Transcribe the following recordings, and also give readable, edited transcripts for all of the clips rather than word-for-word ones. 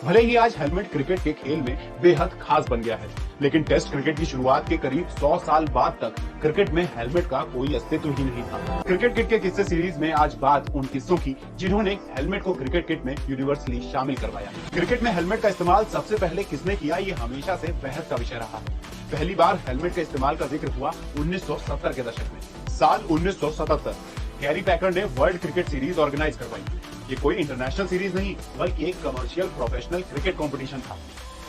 भले ही आज helmet cricket के खेल में बेहद खास बन गया है, लेकिन टेस्ट क्रिकेट की शुरुआत के करीब 100 साल बाद तक क्रिकेट में हेलमेट का कोई अस्तित्व ही नहीं था। क्रिकेट किट के किस्से सीरीज में आज बात उन किस्सों की जिन्होंने हेलमेट को क्रिकेट किट में यूनिवर्सली शामिल करवाया। क्रिकेट में हेलमेट का इस्तेमाल सबसे पहले किसने किया, ये हमेशा से बहस का विषय रहा है। पहली बार हेलमेट के इस्तेमाल का जिक्र हुआ 1970 के दशक में। साल 1977 गैरी पैकर ने वर्ल्ड क्रिकेट सीरीज ऑर्गेनाइज करवाई। ये कोई इंटरनेशनल सीरीज नहीं बल्कि एक कमर्शियल प्रोफेशनल क्रिकेट कंपटीशन था।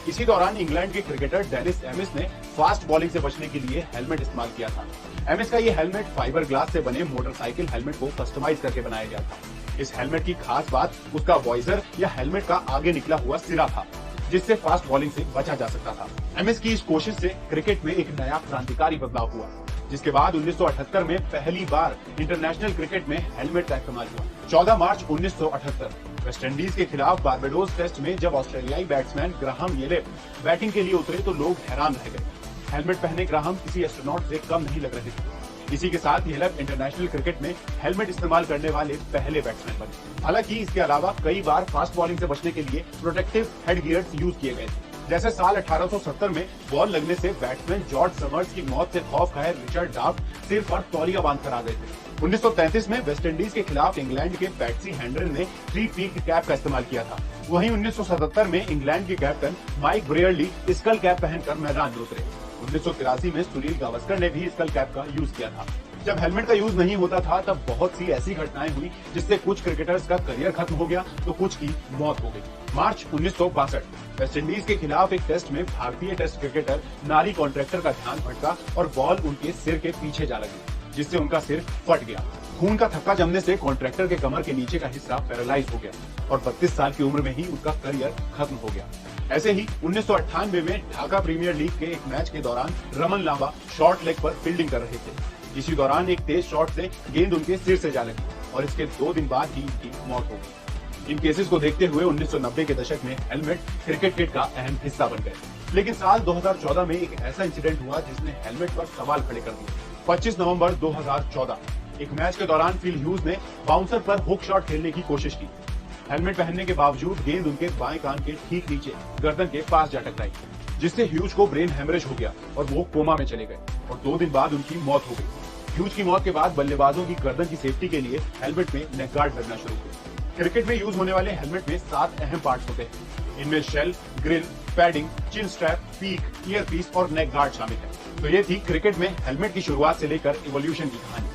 इसी दौरान इंग्लैंड के क्रिकेटर डेनिस एमिस ने फास्ट बॉलिंग से बचने के लिए हेलमेट इस्तेमाल किया था। एमिस का ये हेलमेट फाइबर ग्लास से बने मोटरसाइकिल हेलमेट को कस्टमाइज करके बनाया गया था। इस हेलमेट की खास बात उसका वॉइजर या हेलमेट का आगे निकला हुआ सिरा था, जिससे फास्ट बॉलिंग से बचा जा सकता था। एमिस की इस कोशिश से क्रिकेट में एक नया क्रांतिकारी बदलाव हुआ, जिसके बाद 1978 में पहली बार इंटरनेशनल क्रिकेट में हेलमेट का इस्तेमाल हुआ। 14 मार्च 1978 वेस्टइंडीज के खिलाफ बारबाडोस टेस्ट में जब ऑस्ट्रेलियाई बैट्समैन ग्राहम येलेप बैटिंग के लिए उतरे तो लोग हैरान रह गए। हेलमेट पहने ग्राहम किसी एस्ट्रोनॉट से कम नहीं लग रहे थे। इसी के साथ येलेप इंटरनेशनल क्रिकेट में हेलमेट इस्तेमाल करने वाले पहले बैट्समैन बने। हालांकि इसके अलावा कई बार फास्ट बॉलिंग से बचने के लिए प्रोटेक्टिव हेड गियर्स यूज किए गए थे। जैसे साल 1870 में बॉल लगने से बैट्समैन जॉर्ज समर्स की मौत से खौफ खाए रिचर्ड डाफ्ट सिर पर तौलिया बांधकर आ गए थे। 1933 में वेस्टइंडीज के खिलाफ इंग्लैंड के पैट्सी हेंड्रन ने 3 पीक कैप का इस्तेमाल किया था। वहीं 1977 में इंग्लैंड के captain mic Brearley school cap पहनकर मैदान में उतरे। 1983 में सुनील गावस्कर ने भी स्कल कैप का यूज किया था। जब हेलमेट का यूज नहीं होता था तब बहुत सी ऐसी घटनाएं हुई जिससे कुछ क्रिकेटर्स का करियर खत्म हो गया तो कुछ की मौत हो गई। मार्च 1962 वेस्टइंडीज के खिलाफ एक टेस्ट में भारतीय टेस्ट क्रिकेटर नारी कॉन्ट्रैक्टर का ध्यान भटका और बॉल उनके सिर के पीछे जा लगी, जिससे उनका सिर फट गया। खून का थक्का जमने से कॉन्ट्रैक्टर के कमर के नीचे का हिस्सा पैरालाइज हो गया और 32 साल की उम्र में ही उनका करियर खत्म हो गया। ऐसे ही 1998 में ढाका प्रीमियर लीग के एक मैच के दौरान रमन लांबा शॉर्ट लेग पर फील्डिंग कर रहे थे। इसी दौरान एक तेज शॉट से गेंद उनके सिर से जा लगी और इसके 2 दिन बाद ही उनकी मौत हो गई। इन केसेस को देखते हुए 1990 के दशक में हेलमेट क्रिकेट किट का अहम हिस्सा बन गए। लेकिन साल 2014 में एक ऐसा इंसिडेंट हुआ जिसने हेलमेट पर सवाल खड़े कर दिए। 25 नवंबर 2014 एक मैच के दौरान फिल ह्यूज ने बाउंसर पर हुक शॉट खेलने की कोशिश की। हेलमेट पहनने के बावजूद गेंद उनके बाएं कान के ठीक नीचे गर्दन के पास जा टकराई, जिससे ह्यूज को ब्रेन हेमरेज हो गया और वो कोमा में चले गए और 2 दिन बाद उनकी मौत हो गई। ह्यूज की मौत के बाद बल्लेबाजों की गर्दन की सेफ्टी के लिए हेलमेट में नेक गार्ड लगना शुरू हुए। क्रिकेट में यूज होने वाले हेलमेट में 7 अहम पार्ट्स होते हैं। इनमें शेल, ग्रिल, पैडिंग, चिन स्ट्रैप, पीक, ईयर पीस और नेक गार्ड शामिल है। तो ये थी क्रिकेट में हेलमेट की शुरुआत से लेकर इवोल्यूशन की कहानी।